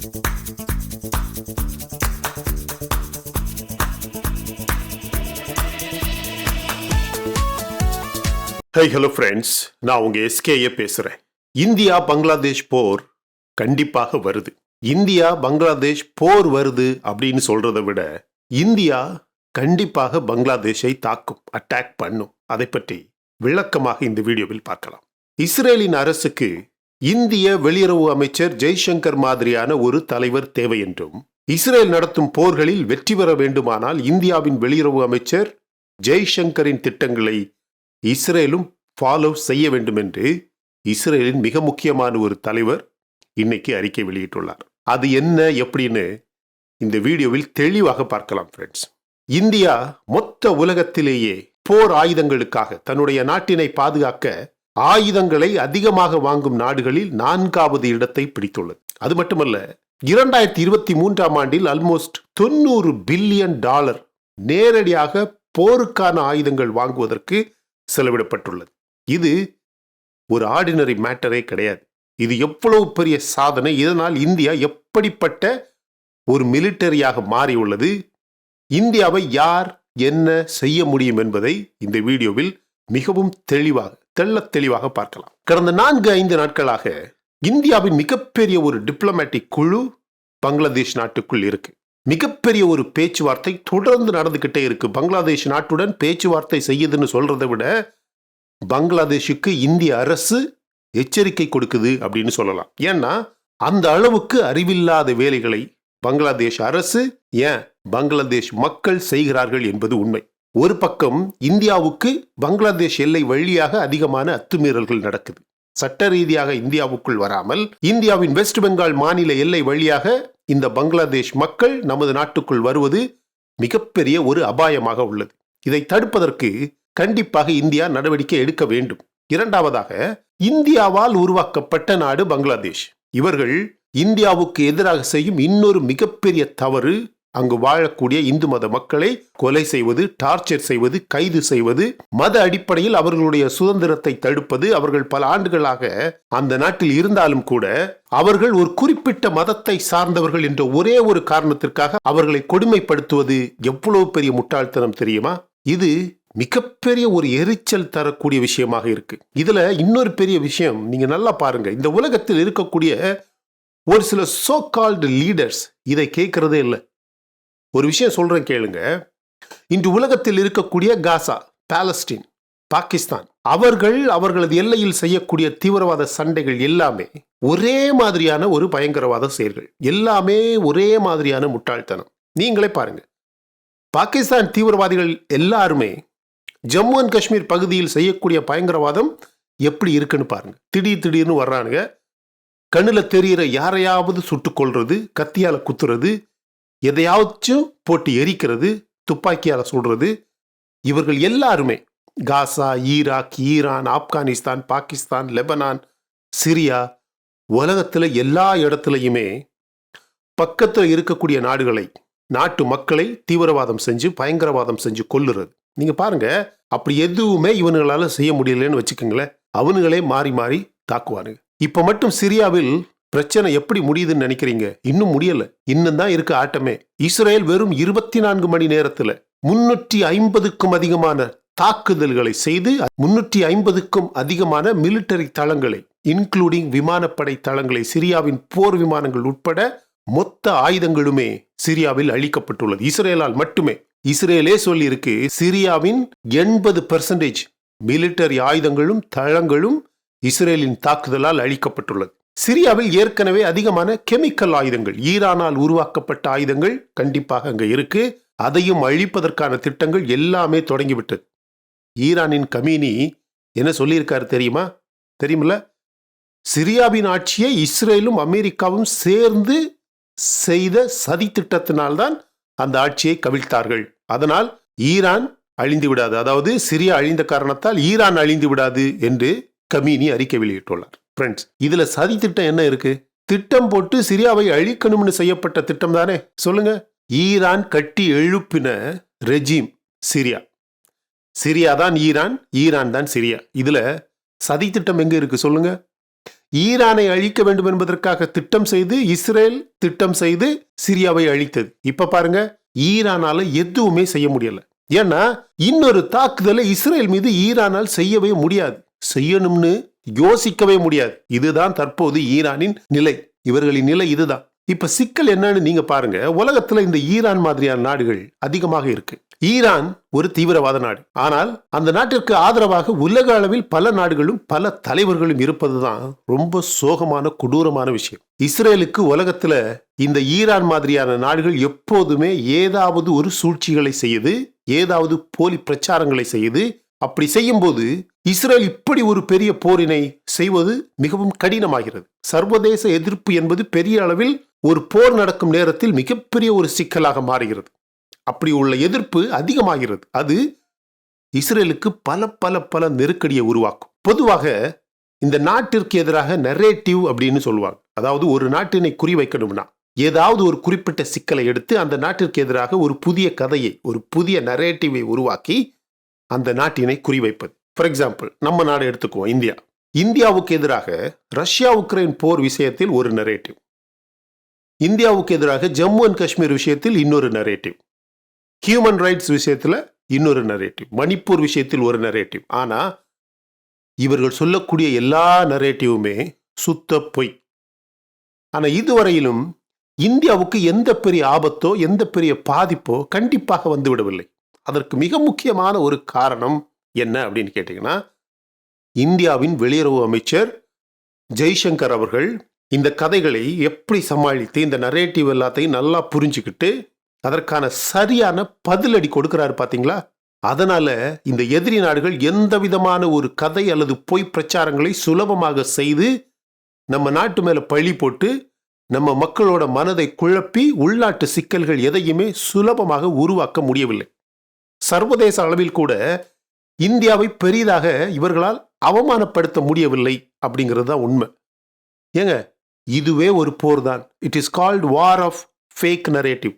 Hello friends, நான் உங்க SKA பேசுறேன். இந்தியா பங்களாதேஷ் போர் கண்டிப்பாக வருது. இந்தியா பங்களாதேஷ் போர் வருது அப்படின்னு சொல்றதை விட இந்தியா கண்டிப்பாக பங்களாதேஷை தாக்கும், அட்டாக் பண்ணும். அதை பற்றி விளக்கமாக இந்த வீடியோவில் பார்க்கலாம். இஸ்ரேலின் அரசுக்கு இந்திய வெளியுறவு அமைச்சர் ஜெய்சங்கர் மாதிரியான ஒரு தலைவர் தேவை என்றும், இஸ்ரேல் நடத்தும் போர்களில் வெற்றி பெற வேண்டுமானால் இந்தியாவின் வெளியுறவு அமைச்சர் ஜெய்சங்கரின் திட்டங்களை இஸ்ரேலும் ஃபாலோ செய்ய வேண்டும் என்று இஸ்ரேலின் மிக முக்கியமான ஒரு தலைவர் இன்னைக்கு அறிக்கை வெளியிட்டுள்ளார். அது என்ன எப்படின்னு இந்த வீடியோவில் தெளிவாக பார்க்கலாம் ஃப்ரெண்ட்ஸ். இந்தியா மொத்த உலகத்திலேயே போர் ஆயுதங்களுக்காக தன்னுடைய நாட்டினை பாதுகாக்க ஆயுதங்களை அதிகமாக வாங்கும் நாடுகளில் 4வது இடத்தை பிடித்துள்ளது. அது மட்டுமல்ல, 2023ஆம் ஆண்டில் ஆல்மோஸ்ட் $90 பில்லியன் நேரடியாக போருக்கான ஆயுதங்கள் வாங்குவதற்கு செலவிடப்பட்டுள்ளது. இது ஒரு ஆர்டினரி மேட்டரே கிடையாது. இது எவ்வளவு பெரிய சாதனை! இதனால் இந்தியா எப்படிப்பட்ட ஒரு மிலிட்டரியாக மாறியுள்ளது, இந்தியாவை யார் என்ன செய்ய முடியும் என்பதை இந்த வீடியோவில் மிகவும் தெளிவாக பார்க்கலாம். கடந்த 4-5 நாட்களாக இந்தியாவின் மிகப்பெரிய ஒரு டிப்ளமேட்டிக் குழு பங்களாதேஷ் நாட்டுக்குள் இருக்கு. மிகப்பெரிய ஒரு பேச்சுவார்த்தை தொடர்ந்து நடந்துகிட்டே இருக்கு. பங்களாதேஷ் நாட்டுடன் பேச்சுவார்த்தை செய்யுதுன்னு சொல்றதை விட பங்களாதேஷுக்கு இந்திய அரசு எச்சரிக்கை கொடுக்குது அப்படின்னு சொல்லலாம். ஏன்னா அந்த அளவுக்கு அறிவில்லாத வேலைகளை பங்களாதேஷ் அரசு, ஏன் பங்களாதேஷ் மக்கள் செய்கிறார்கள் என்பது உண்மை. ஒரு பக்கம் இந்தியாவுக்கு பங்களாதேஷ் எல்லை வழியாக அதிகமான அத்துமீறல்கள் நடக்குது. சட்ட ரீதியாக இந்தியாவுக்குள் வராமல் இந்தியாவின் வெஸ்ட் பெங்கால் மாநில எல்லை வழியாக இந்த பங்களாதேஷ் மக்கள் நமது நாட்டுக்குள் வருவது மிகப்பெரிய ஒரு அபாயமாக உள்ளது. இதை தடுப்பதற்கு கண்டிப்பாக இந்தியா நடவடிக்கை எடுக்க வேண்டும். இரண்டாவதாக, இந்தியாவால் உருவாக்கப்பட்ட நாடு பங்களாதேஷ். இவர்கள் இந்தியாவுக்கு எதிராக செய்யும் இன்னொரு மிகப்பெரிய தவறு, அங்கு வாழக்கூடிய இந்து மத மக்களை கொலை செய்வது, டார்ச்சர் செய்வது, கைது செய்வது, மத அடிப்படையில் அவர்களுடைய சுதந்திரத்தை தடுப்பது. அவர்கள் பல ஆண்டுகளாக அந்த நாட்டில் இருந்தாலும் கூட அவர்கள் ஒரு குறிப்பிட்ட மதத்தை சார்ந்தவர்கள் என்ற ஒரே ஒரு காரணத்திற்காக அவர்களை கொடுமைப்படுத்துவது எவ்வளவு பெரிய முட்டாள்தனம் தெரியுமா? இது மிகப்பெரிய ஒரு எரிச்சல் தரக்கூடிய விஷயமாக இருக்கு. இதுல இன்னொரு பெரிய விஷயம், நீங்க நல்லா பாருங்க, இந்த உலகத்தில் இருக்கக்கூடிய ஒரு சில சோ கால்டு லீடர்ஸ் இதை கேட்கறதே இல்லை. ஒரு விஷயம் சொல்றேன் கேளுங்க. இன்று உலகத்தில் இருக்கக்கூடிய காசா, பாலஸ்தீன், பாகிஸ்தான், அவர்களது எல்லையில் செய்யக்கூடிய தீவிரவாத சண்டைகள் எல்லாமே ஒரே மாதிரியான ஒரு பயங்கரவாத செயல்கள், எல்லாமே ஒரே மாதிரியான முட்டாள்தனம். நீங்களே பாருங்க, பாகிஸ்தான் தீவிரவாதிகள் எல்லாருமே ஜம்மு அண்ட் காஷ்மீர் பகுதியில் செய்யக்கூடிய பயங்கரவாதம் எப்படி இருக்குன்னு பாருங்க. திடீர்னு வர்றானுங்க, கண்ணுல தெரிகிற யாரையாவது சுட்டுக் கொள்றது, கத்தியால குத்துறது, எதையாச்சும் போட்டு எரிக்கிறது, துப்பாக்கியால சுடுறது. இவர்கள் எல்லாருமே Gaza, Iraq, Iran, Afghanistan, Pakistan, Lebanon, Syria, உலகத்துல எல்லா இடத்துலையுமே பக்கத்தில் இருக்கக்கூடிய நாடுகளை, நாட்டு மக்களை தீவிரவாதம் செஞ்சு பயங்கரவாதம் செஞ்சு கொல்லுறது. நீங்க பாருங்க, அப்படி எதுவுமே இவனுங்களால செய்ய முடியலன்னு வச்சுக்கோங்களேன், அவனுங்களே மாறி மாறி தாக்குவானுங்க. இப்ப மட்டும் சிரியாவில் பிரச்சனை எப்படி முடியுதுன்னு நினைக்கிறீங்க? இன்னும் முடியல, இன்னும் தான் இருக்கு ஆட்டமே. இஸ்ரேல் வெறும் 24 மணி நேரத்துல 350க்கும் அதிகமான தாக்குதல்களை செய்து 350க்கும் அதிகமான மிலிட்டரி தளங்களை, இன்க்ளூடிங் விமானப்படை தளங்களை, சிரியாவின் போர் விமானங்கள் உட்பட மொத்த ஆயுதங்களுமே சிரியாவில் அழிக்கப்பட்டுள்ளது, இஸ்ரேலால் மட்டுமே. இஸ்ரேலே சொல்லி இருக்கு, சிரியாவின் 80% மிலிட்டரி ஆயுதங்களும் தளங்களும் இஸ்ரேலின் தாக்குதலால் அழிக்கப்பட்டுள்ளது. சிரியாவில் ஏற்கனவே அதிகமான கெமிக்கல் ஆயுதங்கள், ஈரானால் உருவாக்கப்பட்ட ஆயுதங்கள் கண்டிப்பாக அங்க இருக்கு. அதையும் அழிப்பதற்கான திட்டங்கள் எல்லாமே தொடங்கிவிட்டது. ஈரானின் கமீனி என்ன சொல்லியிருக்காரு தெரியுமில்ல? சிரியாவின் ஆட்சியை இஸ்ரேலும் அமெரிக்காவும் சேர்ந்து செய்த சதி திட்டத்தினால்தான் அந்த ஆட்சியை கவிழ்த்தார்கள். அதனால் ஈரான் அழிந்து விடாது, அதாவது சிரியா அழிந்த காரணத்தால் ஈரான் அழிந்து விடாது என்று கமீனி அறிக்கை வெளியிட்டுள்ளார். ஃப்ரெண்ட்ஸ், இதுல சதி திட்டம் என்ன இருக்கு? திட்டம் போட்டு சிரியாவை அழிக்கணும்னு செய்யப்பட்ட திட்டம் தானே, சொல்லுங்க. ஈரான் கட்டி எழுப்பின ரெஜிம் சிரியா. சிரியா தான் ஈரான், ஈரான் தான் சிரியா. இதுல சதி திட்டம் எங்க இருக்கு சொல்லுங்க? ஈரானை அழிக்க வேண்டும் என்பதற்காக திட்டம் செய்து இஸ்ரேல் திட்டம் செய்து சிரியாவை அழித்தது. இப்ப பாருங்க, ஈரானால எதுவுமே செய்ய முடியல. ஏன்னா இன்னொரு தாக்குதலை இஸ்ரேல் மீது ஈரானால் செய்யவே முடியாது, செய்யணும்னு யோசிக்கவே முடியாது. இதுதான் தற்போது ஈரானின் நிலை, இவர்களின் நிலை இதுதான். இப்ப சிக்கல் என்னன்னு நீங்க பாருங்க. உலகத்துல இந்த ஈரான் மாதிரியான நாடுகள் அதிகமாக இருக்கு. ஈரான் ஒரு தீவிரவாத நாடு. ஆனால் அந்த நாட்டிற்கு ஆதரவாக உலக அளவில் பல நாடுகளும் பல தலைவர்களும் இருப்பதுதான் ரொம்ப சோகமான கொடூரமான விஷயம். இஸ்ரேலுக்கு உலகத்துல இந்த ஈரான் மாதிரியான நாடுகள் எப்போதுமே ஏதாவது ஒரு சூழ்ச்சிகளை செய்யுது, ஏதாவது போலி பிரச்சாரங்களை செய்யுது. அப்படி செய்யும் போது இஸ்ரேல் இப்படி ஒரு பெரிய போரினை செய்வது மிகவும் கடினமாகிறது. சர்வதேச எதிர்ப்பு என்பது பெரிய அளவில் ஒரு போர் நடக்கும் நேரத்தில் மிகப்பெரிய ஒரு சிக்கலாக மாறுகிறது. அப்படி உள்ள எதிர்ப்பு அதிகமாகிறது. அது இஸ்ரேலுக்கு பல பல பல நெருக்கடியை உருவாக்கும். பொதுவாக இந்த நாட்டிற்கு எதிராக நரேட்டிவ் அப்படின்னு சொல்லுவாங்க. அதாவது ஒரு நாட்டினை குறிவைக்கணும்னா ஏதாவது ஒரு குறிப்பிட்ட சிக்கலை எடுத்து அந்த நாட்டிற்கு எதிராக ஒரு புதிய கதையை, ஒரு புதிய நரேட்டிவை உருவாக்கி அந்த நாட்டினை குறிவைப்பது. ஃபார் எக்ஸாம்பிள், நம்ம நாடு எடுத்துக்குவோம், இந்தியா. இந்தியாவுக்கு எதிராக ரஷ்யா உக்ரைன் போர் விஷயத்தில் ஒரு நரேட்டிவ், இந்தியாவுக்கு எதிராக ஜம்மு அண்ட் காஷ்மீர் விஷயத்தில் இன்னொரு நரேட்டிவ், ஹியூமன் ரைட்ஸ் விஷயத்தில் இன்னொரு நரேட்டிவ், மணிப்பூர் விஷயத்தில் ஒரு நரேட்டிவ். ஆனா இவர்கள் சொல்லக்கூடிய எல்லா நரேட்டிவுமே சுத்த பொய். ஆனா இதுவரையிலும் இந்தியாவுக்கு எந்த பெரிய ஆபத்தோ எந்த பெரிய பாதிப்போ கண்டிப்பாக வந்துவிடவில்லை. அதற்கு மிக முக்கியமான ஒரு காரணம் என்ன அப்படின்னு கேட்டீங்கன்னா, இந்தியாவின் வெளியுறவு அமைச்சர் ஜெய்சங்கர் அவர்கள் இந்த கதைகளை எப்படி சமாளித்து இந்த நரேட்டிவ் எல்லாத்தையும் நல்லா புரிஞ்சுக்கிட்டு அதற்கான சரியான பதிலடி கொடுக்கிறாரு பாத்தீங்களா? அதனால இந்த எதிரி நாடுகள் எந்த விதமான ஒரு கதை அல்லது பொய் பிரச்சாரங்களை சுலபமாக செய்து நம்ம நாட்டு மேல பழி போட்டு நம்ம மக்களோட மனதை குழப்பி உள்நாட்டு சிக்கல்கள் எதையுமே சுலபமாக உருவாக்க முடியவில்லை. சர்வதேச அளவில் கூட இந்தியாவை பெரிதாக இவர்களால் அவமானப்படுத்த முடியவில்லை அப்படிங்கிறது தான் உண்மை. ஏங்க, இதுவே ஒரு போர் தான். It is called war of fake narrative.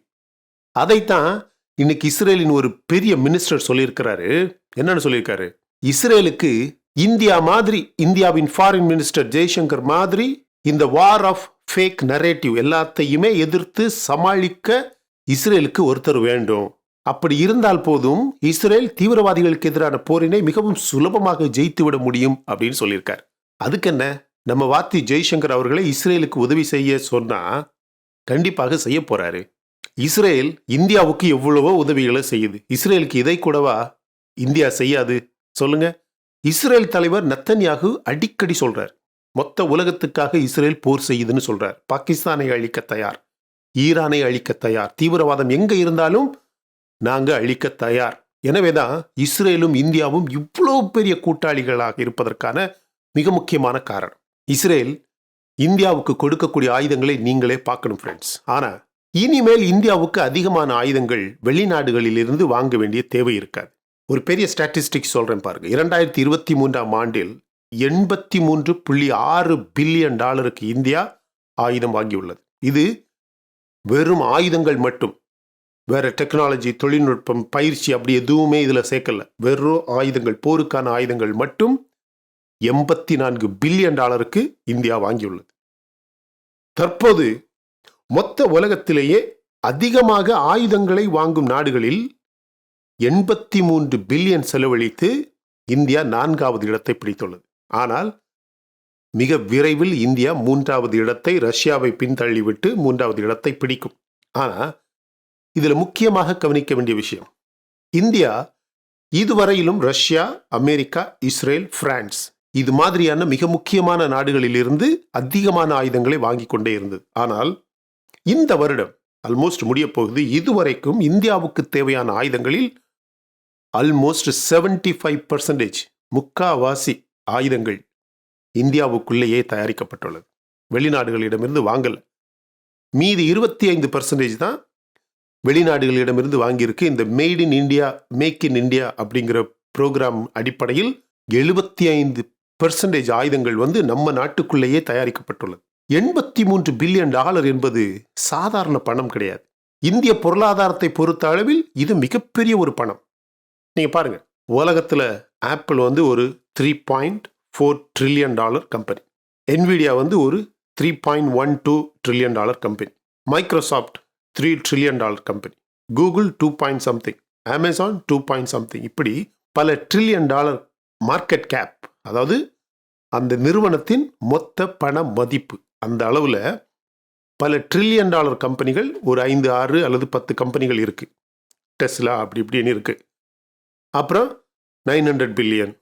அதைத்தான் இன்னைக்கு இஸ்ரேலின் ஒரு பெரிய மினிஸ்டர் சொல்லியிருக்கிறாரு. என்னன்னு சொல்லியிருக்காரு? இஸ்ரேலுக்கு இந்தியா மாதிரி, இந்தியாவின் ஃபாரின் மினிஸ்டர் ஜெய்சங்கர் மாதிரி இந்த வார் ஆஃப் ஃபேக் நரேட்டிவ் எல்லாத்தையுமே எதிர்த்து சமாளிக்க இஸ்ரேலுக்கு ஒருத்தர் வேண்டும். அப்படி இருந்தால் போதும் இஸ்ரேல் தீவிரவாதிகளுக்கு எதிரான போரினை மிகவும் சுலபமாக ஜெயித்துவிட முடியும் அப்படின்னு சொல்லியிருக்கார். அதுக்கு என்ன, நம்ம வாத்தி ஜெய்சங்கர் அவர்களை இஸ்ரேலுக்கு உதவி செய்ய சொன்னா கண்டிப்பாக செய்ய போறாரு. இஸ்ரேல் இந்தியாவுக்கு எவ்வளவோ உதவிகளை செய்யுது. இஸ்ரேலுக்கு இதை கூடவா இந்தியா செய்யாது சொல்லுங்க? இஸ்ரேல் தலைவர் நெத்தன்யாகு அடிக்கடி சொல்றார், மொத்த உலகத்துக்காக இஸ்ரேல் போர் செய்யுதுன்னு சொல்றார். பாகிஸ்தானை அழிக்க தயார், ஈரானை அழிக்க தயார், தீவிரவாதம் எங்க இருந்தாலும் நாங்க அழிக்க தயார். எனவேதான் இஸ்ரேலும் இந்தியாவும் இவ்வளவு பெரிய கூட்டாளிகளாக இருப்பதற்கான மிக முக்கியமான காரணம். இஸ்ரேல் இந்தியாவுக்கு கொடுக்கக்கூடிய ஆயுதங்களை நீங்களே பார்க்கணும் ஃப்ரெண்ட்ஸ். ஆனா இனிமேல் இந்தியாவுக்கு அதிகமான ஆயுதங்கள் வெளிநாடுகளில் இருந்து வாங்க வேண்டிய தேவை இருக்காது. ஒரு பெரிய ஸ்டாட்டிஸ்டிக்ஸ் சொல்றேன் பாருங்க. 2023 ஆண்டில் $83.6 பில்லியன் இந்தியா ஆயுதம் வாங்கியுள்ளது. இது வெறும் ஆயுதங்கள் மட்டும், வேற டெக்னாலஜி, தொழில்நுட்பம், பயிற்சி அப்படி எதுவுமே இதுல சேர்க்கல. வெறும் ஆயுதங்கள், போருக்கான ஆயுதங்கள் மட்டும் $84 பில்லியன் இந்தியா வாங்கியுள்ளது. தற்போது மொத்த உலகத்திலேயே அதிகமாக ஆயுதங்களை வாங்கும் நாடுகளில் 83 பில்லியன் செலவழித்து இந்தியா 4வது இடத்தை பிடித்துள்ளது. ஆனால் மிக விரைவில் இந்தியா 3வது இடத்தை, ரஷ்யாவை பின்தள்ளிவிட்டு 3வது இடத்தை பிடிக்கும். ஆனா இதுல முக்கியமாக கவனிக்க வேண்டிய விஷயம், இந்தியா இதுவரையிலும் ரஷ்யா, அமெரிக்கா, இஸ்ரேல், பிரான்ஸ் இது மாதிரியான மிக முக்கியமான நாடுகளில் இருந்து அதிகமான ஆயுதங்களை வாங்கி கொண்டே இருந்தது. ஆனால் இந்த வருடம் ஆல்மோஸ்ட் முடிய போகுது. இதுவரைக்கும் இந்தியாவுக்கு தேவையான ஆயுதங்களில் ஆல்மோஸ்ட் 75%, முக்காவாசி ஆயுதங்கள் இந்தியாவுக்குள்ளேயே தயாரிக்கப்பட்டுள்ளது, வெளிநாடுகளிடமிருந்து வாங்கல. மீதி 25% தான் வெளிநாடுகளிடமிருந்து வாங்கியிருக்கு. இந்த made in India, make in India அப்படிங்கிற ப்ரோக்ராம் அடிப்படையில் 75% ஆயுதங்கள் நம்ம நாட்டுக்குள்ளேயே தயாரிக்கப்பட்டுள்ளது. $83 பில்லியன் என்பது சாதாரண பணம் கிடையாது. இந்திய பொருளாதாரத்தை பொறுத்த அளவில் இது மிகப்பெரிய ஒரு பணம். நீங்க பாருங்க, உலகத்துல ஆப்பிள் ஒரு $3.4 ட்ரில்லியன் கம்பெனி. NVIDIA வந்து ஒரு $3.12 trillion company, Microsoft $3 trillion company, Google 2 something, Amazon 2 something, இப்படி பல $1 trillion மார்க்கெட் கேப், அதாவது அந்த நிறுவனத்தின் மொத்த பண மதிப்பு. அந்த அளவில் பல $1 trillion கம்பெனிகள் ஒரு 5, 6 அல்லது 10 கம்பெனிகள் இருக்கு. டெஸ்லா அப்படி இப்படின்னு இருக்கு. அப்புறம் 900 பில்லியன்,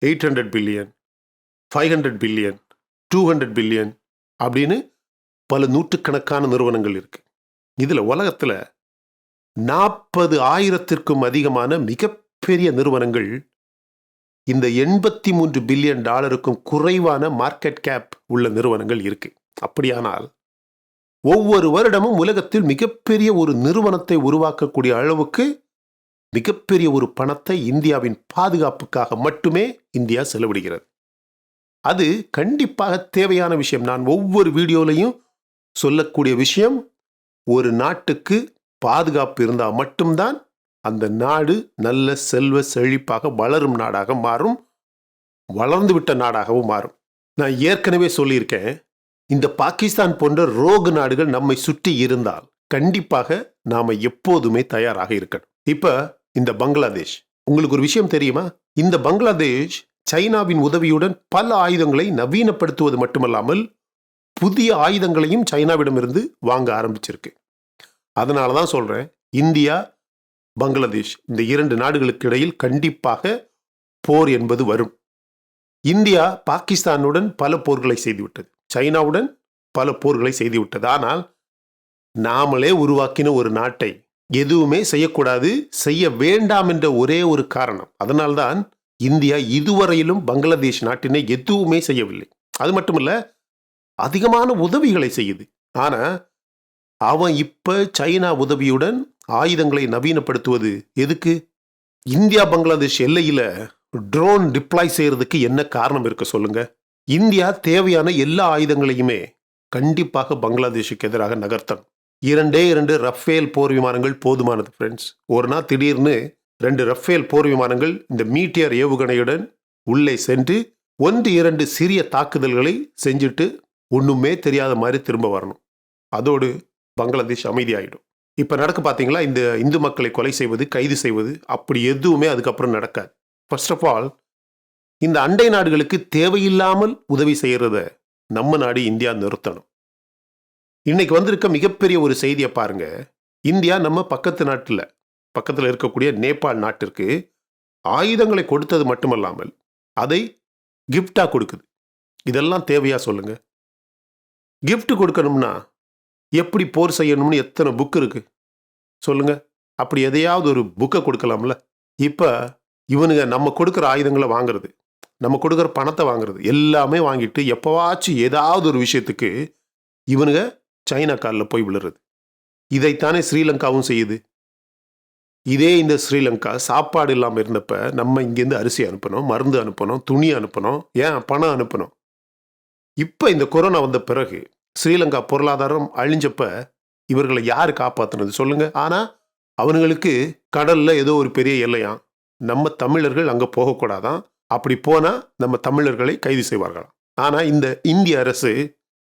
800 பில்லியன், 500 பில்லியன், 200 பில்லியன் அப்படின்னு பல நூற்றுக்கணக்கான நிறுவனங்கள் இருக்கு. இதுல உலகத்துல 40,000க்கும் அதிகமான மிகப்பெரிய நிறுவனங்கள் இந்த $83 பில்லியன் குறைவான மார்க்கெட் கேப் உள்ள நிறுவனங்கள் இருக்கு. அப்படியானால் ஒவ்வொரு வருடமும் உலகத்தில் மிகப்பெரிய ஒரு நிறுவனத்தை உருவாக்கக்கூடிய அளவுக்கு மிகப்பெரிய ஒரு பணத்தை இந்தியாவின் பாதுகாப்புக்காக மட்டுமே இந்தியா செலவிடுகிறது. அது கண்டிப்பாக தேவையான விஷயம். நான் ஒவ்வொரு வீடியோலையும் சொல்லக்கூடிய விஷயம், ஒரு நாட்டுக்கு பாதுகாப்பு இருந்தால் மட்டும்தான் அந்த நாடு நல்ல செல்வ செழிப்பாக வளரும் நாடாக மாறும், வளர்ந்து விட்ட நாடாகவும் மாறும். நான் ஏற்கனவே சொல்லியிருக்கேன், இந்த பாகிஸ்தான் போன்ற ரோகு நாடுகள் நம்மை சுற்றி இருந்தால் கண்டிப்பாக நாம எப்போதுமே தயாராக இருக்கணும். இப்ப இந்த பங்களாதேஷ், உங்களுக்கு ஒரு விஷயம் தெரியுமா? இந்த பங்களாதேஷ் சைனாவின் உதவியுடன் பல ஆயுதங்களை நவீனப்படுத்துவது மட்டுமல்லாமல் புதிய ஆயுதங்களையும் சைனாவிடமிருந்து வாங்க ஆரம்பிச்சிருக்கு. அதனால தான் சொல்றேன், இந்தியா பங்களாதேஷ் இந்த 2 நாடுகளுக்கு இடையில் கண்டிப்பாக போர் என்பது வரும். இந்தியா பாகிஸ்தானுடன் பல போர்களை செய்துவிட்டது, சைனாவுடன் பல போர்களை செய்துவிட்டது. ஆனால் நாமளே உருவாக்கின ஒரு நாட்டை எதுவுமே செய்யக்கூடாது, செய்ய வேண்டாம் என்ற ஒரே ஒரு காரணம். அதனால்தான் இந்தியா இதுவரையிலும் பங்களாதேஷ் நாட்டினை எதுவுமே செய்யவில்லை. அது மட்டுமல்ல, அதிகமான உதவிகளை செய்யுது. ஆனா அவன் இப்ப சைனா உதவியுடன் ஆயுதங்களை நவீனப்படுத்துவது எதுக்கு? இந்தியா பங்களாதேஷ் எல்லையில ட்ரோன் டிப்ளாய் செய்யறதுக்கு என்ன காரணம் இருக்கு சொல்லுங்க? இந்தியா தேவையான எல்லா ஆயுதங்களையுமே கண்டிப்பாக பங்களாதேஷுக்கு எதிராக நகர்த்தணும். 2 ரஃபேல் போர் விமானங்கள் போதுமானது ஃப்ரெண்ட்ஸ். ஒரு நாள் திடீர்னு 2 ரஃபேல் போர் விமானங்கள் இந்த மீட்டியர் ஏவுகணையுடன் உள்ளே சென்று 1-2 சிறிய தாக்குதல்களை செஞ்சுட்டு ஒண்ணுமே தெரியாத மாதிரி திரும்ப வரணும். அதோடு பங்களாதேஷ் அமைதியாயிடும். இப்ப நடக்க பாத்தீங்களா, இந்த இந்து மக்களை கொலை செய்வது, கைது செய்வது, அப்படி எதுவுமே அதுக்கப்புறம் நடக்காது. ஃபர்ஸ்ட் ஆஃப் ஆல், இந்த அண்டை நாடுகளுக்கு தேவையில்லாமல் உதவி செய்யறத நம்ம நாடு இந்தியா நிறுத்தணும். இன்னைக்கு வந்திருக்க மிகப்பெரிய ஒரு செய்தியை பாருங்க. இந்தியா நம்ம பக்கத்தில் இருக்கக்கூடிய நேபாள் நாட்டிற்கு ஆயுதங்களை கொடுத்தது மட்டுமல்லாமல் அதை கிஃப்டா கொடுக்குது. இதெல்லாம் தேவையா சொல்லுங்க? கிஃப்ட் கொடுக்கணும்னா எப்படி போர் செய்யணும்னு எத்தனை புக் இருக்கு சொல்லுங்க? அப்படி எதையாவது ஒரு புக்கை கொடுக்கலாம்ல. இப்ப இவனுங்க நம்ம கொடுக்குற ஆயுதங்களை வாங்குறது, நம்ம கொடுக்குற பணத்தை வாங்குறது எல்லாமே வாங்கிட்டு எப்பவாச்சும் ஏதாவது ஒரு விஷயத்துக்கு இவனுங்க சைனா காலில் போய் விழுறது. இதைத்தானே ஸ்ரீலங்காவும் செய்யுது. இதே இந்த ஸ்ரீலங்கா சாப்பாடு இல்லாமல் இருந்தப்ப நம்ம இங்கேருந்து அரிசி அனுப்பணும், மருந்து அனுப்பணும், துணி அனுப்பணும், ஏன் பணம் அனுப்பணும். இப்போ இந்த கொரோனா வந்த பிறகு ஸ்ரீலங்கா பொருளாதாரம் அழிஞ்சப்ப இவர்களை யாரு காப்பாற்றினது சொல்லுங்க? ஆனா அவனுங்களுக்கு கடல்ல ஏதோ ஒரு பெரிய எல்லையாம், நம்ம தமிழர்கள் அங்க போகக்கூடாதான், அப்படி போனா நம்ம தமிழர்களை கைது செய்வார்களாம். ஆனா இந்த இந்திய அரசு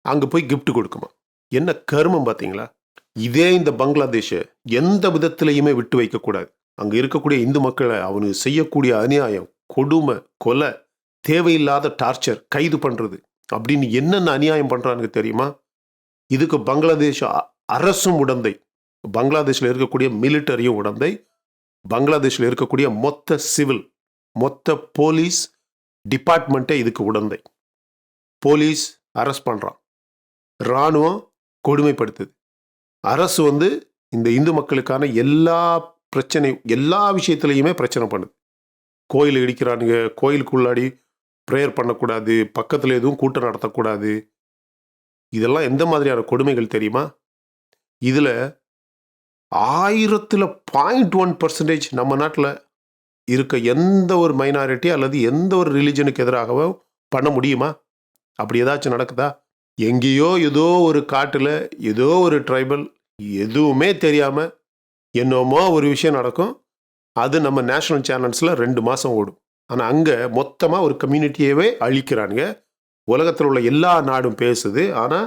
அங்க போய் கிஃப்ட் கொடுக்குமா? என்ன கருமம் பார்த்தீங்களா? இதே இந்த பங்களாதேஷை எந்த விதத்திலையுமே விட்டு வைக்க கூடாது. அங்க இருக்கக்கூடிய இந்து மக்களை அவனுக்கு செய்யக்கூடிய அநியாயம், கொடுமை, கொலை, தேவையில்லாத டார்ச்சர், கைது பண்றது அப்படின்னு என்னென்ன அநியாயம் பண்றானுங்க தெரியுமா? இதுக்கு பங்களாதேஷ் அரசும் உடந்தை, பங்களாதேஷ்ல இருக்கக்கூடிய மிலிட்டரியும் உடந்தை, பங்களாதேஷ்ல இருக்கக்கூடிய மொத்த போலீஸ் டிபார்ட்மெண்ட்டே இதுக்கு உடந்தை. போலீஸ் அரெஸ்ட் பண்றான், இராணுவம் கொடுமைப்படுத்துது, அரசு இந்த இந்து மக்களுக்கான எல்லா விஷயத்திலையுமே பிரச்சனை பண்ணுது. கோயில் இடிக்கிறானுங்க, கோயிலுக்குள்ளாடி ப்ரேயர் பண்ணக்கூடாது, பக்கத்தில் எதுவும் கூட்டம் நடத்தக்கூடாது. இதெல்லாம் எந்த மாதிரியான கொடுமைகள் தெரியுமா? இதுல 1000% நம்ம நாட்டில் இருக்க எந்த ஒரு மைனாரிட்டி அல்லது எந்த ஒரு ரிலிஜனுக்கு எதிராகவோ பண்ண முடியுமா? அப்படி ஏதாச்சும் நடக்குதா? எங்கேயோ ஏதோ ஒரு காட்டுல ஏதோ ஒரு ட்ரைபல் எதுவுமே தெரியாம என்னமோ ஒரு விஷயம் நடக்கும். அது நம்ம நேஷனல் சேனல்ஸ்ல 2 மாசம் ஓடும். ஆனா அங்க மொத்தமா ஒரு கம்யூனிட்டியவே அழிக்கிறானுங்க. உலகத்தில் உள்ள எல்லா நாடும் பேசுது. ஆனால்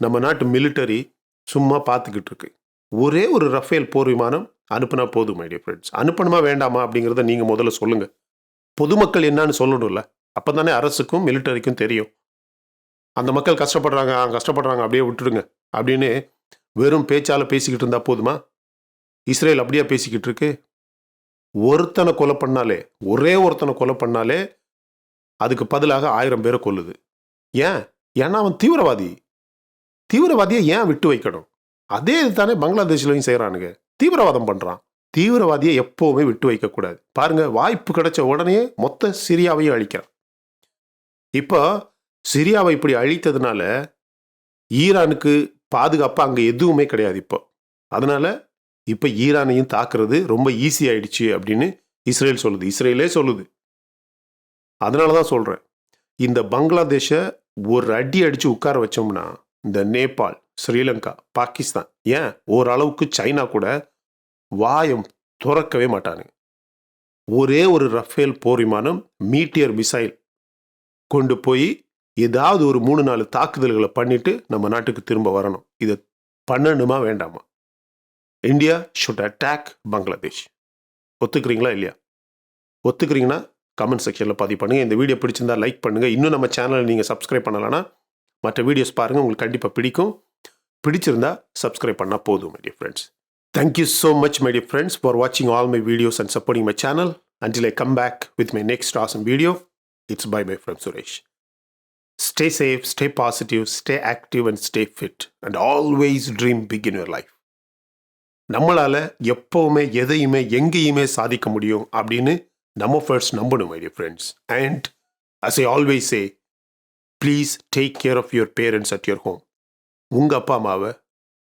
நம்ம நாட்டு மிலிட்டரி சும்மா பார்த்துக்கிட்டு இருக்கு. ஒரே ஒரு ரஃபேல் போர் விமானம் அனுப்புனா போதும் மை டியர் ஃப்ரெண்ட்ஸ். அனுப்பணுமா வேண்டாமா அப்படிங்கிறத நீங்கள் முதல்ல சொல்லுங்கள். பொதுமக்கள் என்னன்னு சொல்லணும்ல. அப்போ தானே அரசுக்கும் மிலிட்டரிக்கும் தெரியும். அந்த மக்கள் கஷ்டப்படுறாங்க அப்படியே விட்டுடுங்க அப்படின்னு வெறும் பேச்சால் பேசிக்கிட்டு இருந்தா போதுமா? இஸ்ரேல் அப்படியே பேசிக்கிட்டு இருக்கு. ஒருத்தனை கொலை பண்ணாலே, ஒரே ஒருத்தனை கொலை பண்ணாலே அதுக்கு பதிலாக 1000 பேரை கொல்லுது. ஏன்னா அவன் தீவிரவாதி. தீவிரவாதியை ஏன் விட்டு வைக்கணும்? அதே தானே பங்களாதேஷ்லையும் செய்கிறானுங்க. தீவிரவாதம் பண்ணுறான். தீவிரவாதியை எப்போவுமே விட்டு வைக்கக்கூடாது. பாருங்க, வாய்ப்பு கிடைச்ச உடனே மொத்த சிரியாவையும் அழிக்கிறான். இப்போ சிரியாவை இப்படி அழித்ததுனால ஈரானுக்கு பாதுகாப்பு அங்கே எதுவுமே கிடையாது. அதனால இப்போ ஈரானையும் தாக்குறது ரொம்ப ஈஸி ஆயிடுச்சு அப்படின்னு இஸ்ரேலே சொல்லுது. அதனால தான் சொல்கிறேன், இந்த பங்களாதேஷை ஒரு அடி அடித்து உட்கார வச்சோம்னா இந்த நேபாள், ஸ்ரீலங்கா, பாகிஸ்தான், ஏன் ஓரளவுக்கு சைனா கூட வாயம் துறக்கவே மாட்டாங்க. ஒரே ஒரு ரஃபேல் போர் விமானம், மீட்டியர் மிசைல் கொண்டு போய் ஏதாவது ஒரு 3-4 தாக்குதல்களை பண்ணிட்டு நம்ம நாட்டுக்கு திரும்ப வரணும். இதை பண்ணணுமா வேண்டாமா? India should attack Bangladesh. ஒத்துக்கிறீங்களா இல்லையா? ஒத்துக்கிறீங்கன்னா கமெண்ட் செக்ஷனில் பதிவு பண்ணுங்கள். இந்த வீடியோ பிடிச்சிருந்தா லைக் பண்ணுங்கள். இன்னும் நம்ம சேனலை நீங்கள் சப்ஸ்கிரைப் பண்ணலைன்னா மற்ற வீடியோஸ் பாருங்கள், உங்களுக்கு கண்டிப்பாக பிடிக்கும். பிடிச்சிருந்தா சப்ஸ்கிரைப் பண்ணால் போதும் my dear friends. Thank you so much my dear friends for watching all my videos and supporting my channel. Until I come back with my next awesome video, it's bye from Suresh. Stay safe, stay positive, stay active and stay fit and always dream big in your life. நம்மளால எப்பவுமே எதையுமே எங்கேயுமே சாதிக்க முடியும் அப்படின்னு நம்ம first நம்பணும் my dear friends. And as I always say, please take care of your parents at your home. உங்க அப்பா அம்மாவை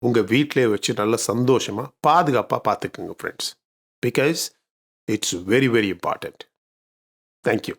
உங்கள் வீட்டிலே வச்சு நல்ல சந்தோஷமாக பாதுகாப்பாக பார்த்துக்குங்க friends. Because it's very very important. Thank you.